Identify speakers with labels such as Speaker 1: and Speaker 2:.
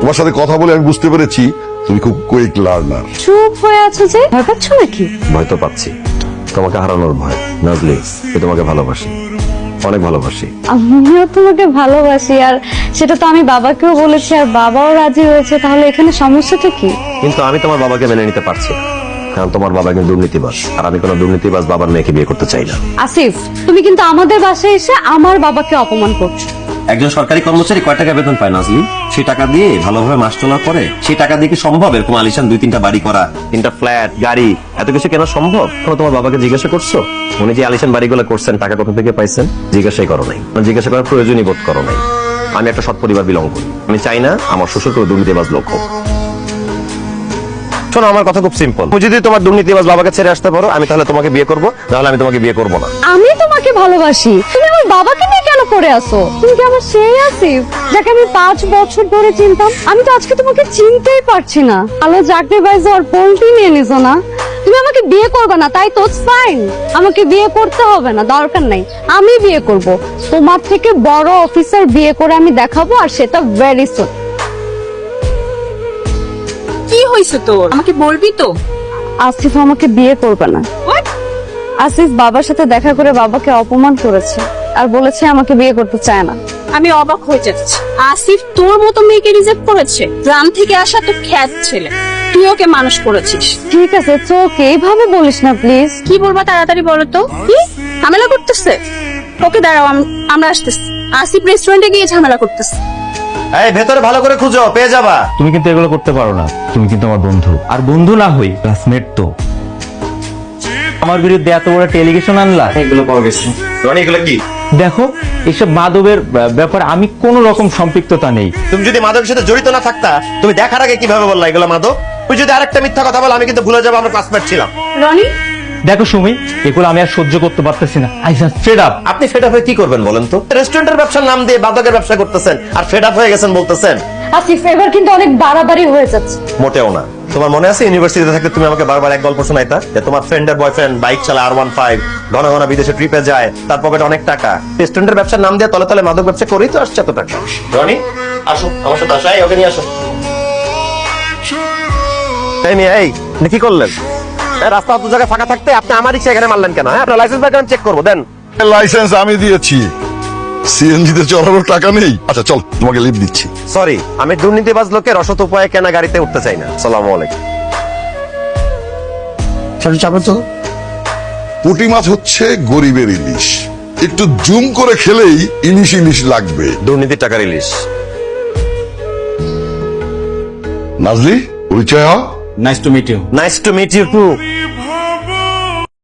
Speaker 1: তোমার সাথে কথা বলে আমি বুঝতে পেরেছি তুমি খুব কুইক লার্নার।
Speaker 2: চুপ হয়ে আছো যে, ভয় পাচ্ছ নাকি?
Speaker 3: ভয় তো পাচ্ছি, তোমাকে হারানোর ভয়। নাজলি, আমি তোমাকে ভালোবাসি, অনেক ভালোবাসি।
Speaker 2: আমিও তোমাকে ভালোবাসি, আর সেটা তো আমি বাবাকেও বলেছি, আর বাবাও রাজি হয়েছে। তাহলে এখানে সমস্যাটা কি?
Speaker 3: কিন্তু আমি তোমার বাবাকে মেনে নিতে পারছি না, কারণ তোমার বাবা কিন্তু দুর্নীতিবাজ, আর আমি কোনো দুর্নীতিবাজ বাবার মেয়েকে বিয়ে করতে চাই না।
Speaker 2: আসিফ, তুমি কিন্তু আমাদের বাসায় এসে আমার বাবাকে অপমান করছো।
Speaker 3: একজন সরকারি কর্মচারী কয় টাকা বেতন পায় নাজলি? সেই টাকা দিয়ে ভালোভাবে মাস চলার পরে সেই টাকা দিয়ে কি সম্ভব এরকম আলিশান 2-3টা বাড়ি করা, 3টা ফ্ল্যাট, গাড়ি, এত কিছু কেনা সম্ভব? তোমার বাবাকে জিজ্ঞাসা করছো উনি যে আলিশান বাড়িগুলো করছেন টাকা কোথা থেকে পাইছেন? জিজ্ঞাসাই করো নাই, জিজ্ঞাসা করার প্রয়োজনই বোধ করো নাই। আমি একটা সৎ পরিবার বিলং করি, আমি চাই না আমার শ্বশুর কোনো দুর্নীতিবাজ লোক হোক। শোনো, আমার কথা খুব সিম্পল, তুমি যদি তোমার দুর্নীতিবাজ বাবাকে ছেড়ে আসতে পারো, আমি তাহলে তোমাকে বিয়ে করবো, নাহলে আমি তোমাকে বিয়ে করবো না।
Speaker 2: আমি তোমাকে ভালোবাসি, তুমি আমার বাবাকে নিয়ে কেন পড়ে আসো? তুমি কি আমার সেই আসিফ যাকে আমি 5 বছর ধরে চিনতাম? আমি তো আজকে তোমাকে চিনতেই পারছি না। আলো চাকরিবাজ আর পোল্ট্রি নিয়ে নিছো না? তুমি আমাকে বিয়ে করবে না, তাই তো? ফাইন, আমাকে বিয়ে করতে হবে না, দরকার নাই। আমি বিয়ে করব, তোমার থেকে বড় অফিসার বিয়ে করে আমি দেখাবো, আর সেটা ভেরি সুন।
Speaker 4: কি হয়েছে তোর? আমাকে বলবি তো?
Speaker 2: আসিফ আমাকে বিয়ে করবে না। আসিফ বাবার সাথে দেখা করে বাবাকে অপমান করেছে, আর বলেছে আমাকে বিয়ে করতে চায় না।
Speaker 4: আমি অবাক হয়ে যাচ্ছি। আসিফ তোর মতো মেয়েকে রিজেক্ট করেছে? গ্রাম থেকে আসা তো খ্যাত ছেলে, তুই ওকে মানুষ করেছিস।
Speaker 2: ঠিক আছে, চোখে এইভাবে বলিস না প্লিজ।
Speaker 4: কি বলবা তাড়াতাড়ি বলো তো। কি ঝামেলা করতেছে? ওকে দাঁড়াও, আমরা আসতেছি। আসিফ রেস্টুরেন্টে গিয়ে ঝামেলা করতেছে।
Speaker 3: এই ভেতরে ভালো করে খুঁজো, পেয়ে যাবা।
Speaker 5: তুমি কিন্তু এগুলো করতে পারো না, তুমি কিন্তু আমার বন্ধু, আর বন্ধু না হই ক্লাসমেট তো। আমার বিরুদ্ধে এত বড় টেলিগেশন আনলা।
Speaker 3: এগুলো পাওয়া গেছে। রনি, এগুলো কি?
Speaker 5: দেখো, এসব মাদকের ব্যাপারে আমি কোনো রকম সম্পৃক্ততা নেই।
Speaker 3: তুমি যদি মাদকের সাথে জড়িত না থাকতা, তুমি দেখার আগে কিভাবে বললা এগুলো মাদক? তুমি যদি আরেকটা মিথ্যা কথা বলো, আমি কিন্তু ভুলে যাবো আমরা ক্লাসমেট ছিলাম।
Speaker 4: রনি,
Speaker 5: দেখো সুমি, এগুলো আমি আর সহ্য করতে পারতেছি না। I just fed up.
Speaker 3: আপনি ফেড আপ হয়ে কি করবেন বলেন তো? রেস্টুরেন্টের ব্যবসার নাম দিয়ে মাদকের ব্যবসা করতেছেন, আর ফেড আপ হয়ে গেছেন বলতেছেন।
Speaker 2: আসিফ, এবার কিন্তু অনেক বাড়াবাড়ি হয়ে যাচ্ছে।
Speaker 3: মোটেও না। তোমার মনে আছে ইউনিভার্সিটিতে থাকতে তুমি আমাকে বারবার এক গল্প শোনাইতা যে তোমার ফ্রেন্ডের বয়ফ্রেন্ড বাইক চালায় R15, ঘন ঘন বিদেশে ট্রিপে যায়, তার পকেটে অনেক টাকা। রেস্টুরেন্টের ব্যবসার নাম দিয়ে তলে তলে মাদক ব্যবসা করেই তো আসছে এত টাকা। রনি, আসো আমার সাথে, আসো, এই ওকে নিয়ে আসো। এই মেয়ে, এই আপনি কি করলেন? রাস্তা অত জায়গায় ফাঁকা থাকতে আপনি আমার রিক্সা এখানে মারলেন কেন? হ্যাঁ, আপনার লাইসেন্স ব্যাকগ্রাউন্ড চেক করবো, দেন।
Speaker 1: লাইসেন্স আমি দিয়েছি, সিএনজি তে চলানোর টাকা নেই। আচ্ছা চল, তোমাকে লিভ দিচ্ছি।
Speaker 3: সরি, আমি দুর্নীতিবাজ লোকের অসৎ উপায়ে কেনা গাড়িতে উঠতে চাই না। আসসালামু আলাইকুম।
Speaker 1: পুঁটি মাছ হচ্ছে গরিবের ইলিশ, একটু জুম করে খেলেই ইলিশ ইলিশ লাগবে।
Speaker 3: দুর্নীতির টাকার ইলিশ।
Speaker 1: নাজলি, পরিচয় হও।
Speaker 5: Nice to meet you.
Speaker 3: Nice to meet you two.